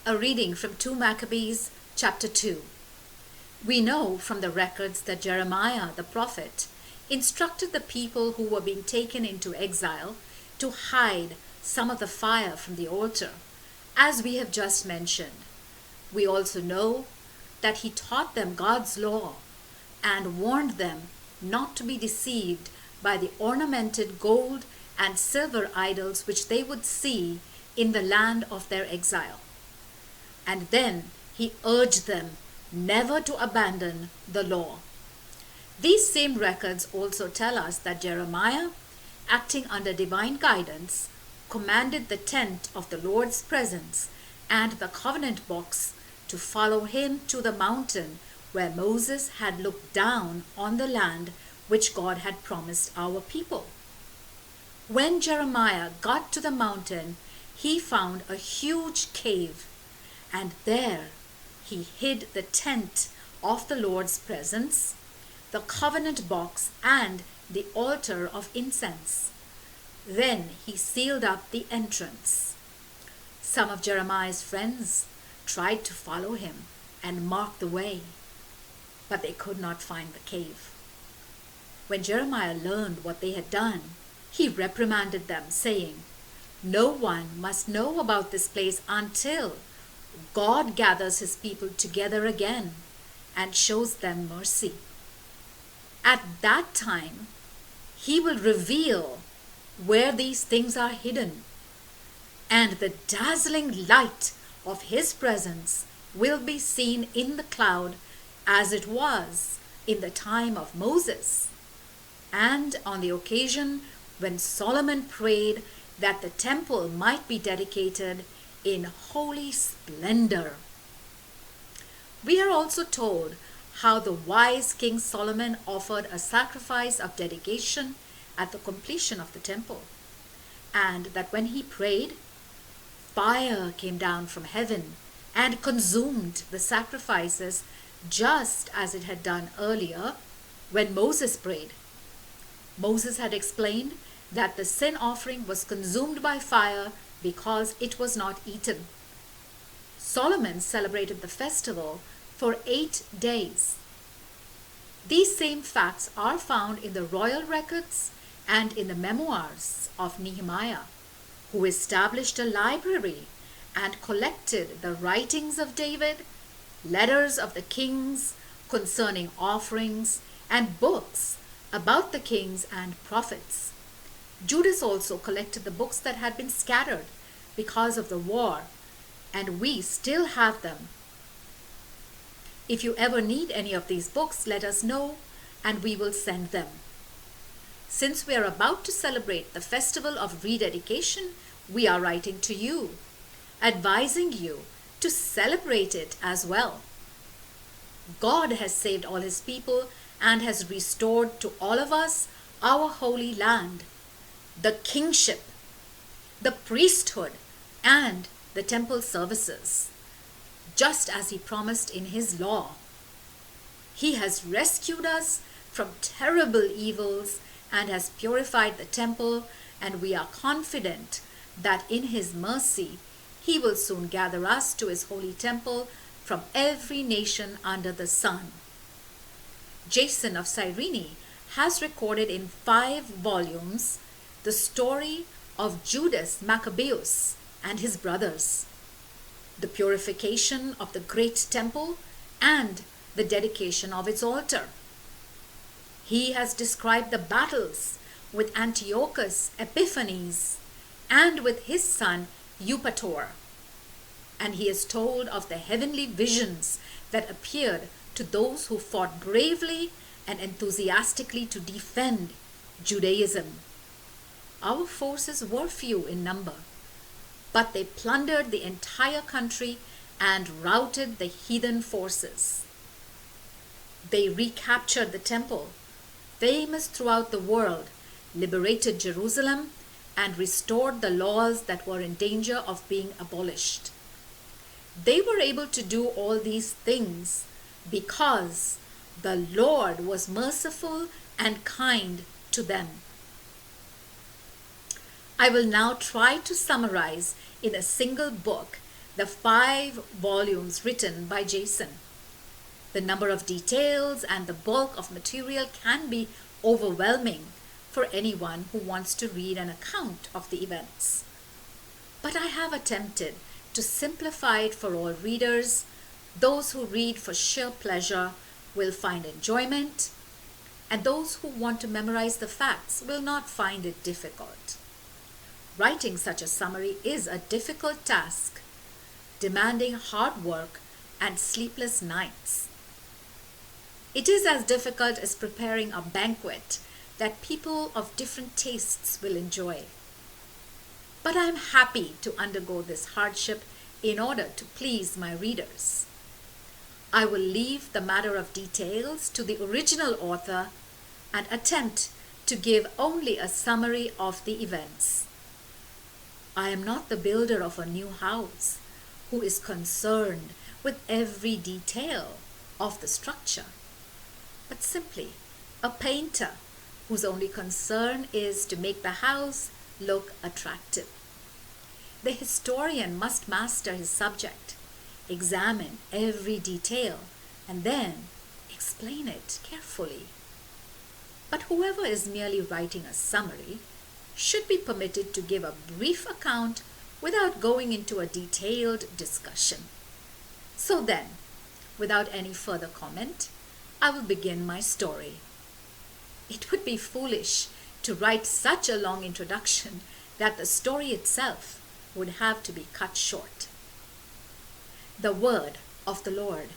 A reading from 2 Maccabees chapter 2. We know from the records that Jeremiah the prophet instructed the people who were being taken into exile to hide some of the fire from the altar, as we have just mentioned. We also know that he taught them God's law and warned them not to be deceived by the ornamented gold and silver idols which they would see in the land of their exile. And then he urged them never to abandon the law. These same records also tell us that Jeremiah, acting under divine guidance, commanded the tent of the Lord's presence and the covenant box to follow him to the mountain where Moses had looked down on the land which God had promised our people. When Jeremiah got to the mountain, he found a huge cave, and there he hid the tent of the Lord's presence, the covenant box, and the altar of incense. Then he sealed up the entrance. Some of Jeremiah's friends tried to follow him and mark the way, but they could not find the cave. When Jeremiah learned what they had done, he reprimanded them, saying, "No one must know about this place until God gathers his people together again and shows them mercy. At that time, he will reveal where these things are hidden, and the dazzling light of his presence will be seen in the cloud as it was in the time of Moses, and on the occasion when Solomon prayed that the temple might be dedicated in holy splendor." We are also told how the wise King Solomon offered a sacrifice of dedication at the completion of the temple, and that when he prayed, fire came down from heaven and consumed the sacrifices just as it had done earlier when Moses prayed. Moses had explained that the sin offering was consumed by fire because it was not eaten. Solomon celebrated the festival for 8 days. These same facts are found in the royal records and in the memoirs of Nehemiah, who established a library and collected the writings of David, letters of the kings concerning offerings, and books about the kings and prophets. Judas also collected the books that had been scattered because of the war, and we still have them. If you ever need any of these books, let us know and we will send them. Since we are about to celebrate the festival of rededication, we are writing to you, advising you to celebrate it as well. God has saved all his people and has restored to all of us our holy land, the kingship, the priesthood, and the temple services, just as he promised in his law. He has rescued us from terrible evils and has purified the temple, and we are confident that in his mercy he will soon gather us to his holy temple from every nation under the sun. Jason of Cyrene has recorded in 5 volumes the story of Judas Maccabeus and his brothers, the purification of the great temple, and the dedication of its altar. He has described the battles with Antiochus Epiphanes and with his son Eupator, and he is told of the heavenly visions that appeared to those who fought bravely and enthusiastically to defend Judaism. Our forces were few in number, but they plundered the entire country and routed the heathen forces. They recaptured the temple, famous throughout the world, liberated Jerusalem, and restored the laws that were in danger of being abolished. They were able to do all these things because the Lord was merciful and kind to them. I will now try to summarize in a single book the 5 volumes written by Jason. The number of details and the bulk of material can be overwhelming for anyone who wants to read an account of the events. But I have attempted to simplify it for all readers. Those who read for sheer pleasure will find enjoyment, and those who want to memorize the facts will not find it difficult. Writing such a summary is a difficult task, demanding hard work and sleepless nights. It is as difficult as preparing a banquet that people of different tastes will enjoy. But I am happy to undergo this hardship in order to please my readers. I will leave the matter of details to the original author and attempt to give only a summary of the events. I am not the builder of a new house who is concerned with every detail of the structure, but simply a painter whose only concern is to make the house look attractive. The historian must master his subject, examine every detail, and then explain it carefully. But whoever is merely writing a summary should be permitted to give a brief account without going into a detailed discussion. So then, without any further comment, I will begin my story. It would be foolish to write such a long introduction that the story itself would have to be cut short. The word of the Lord.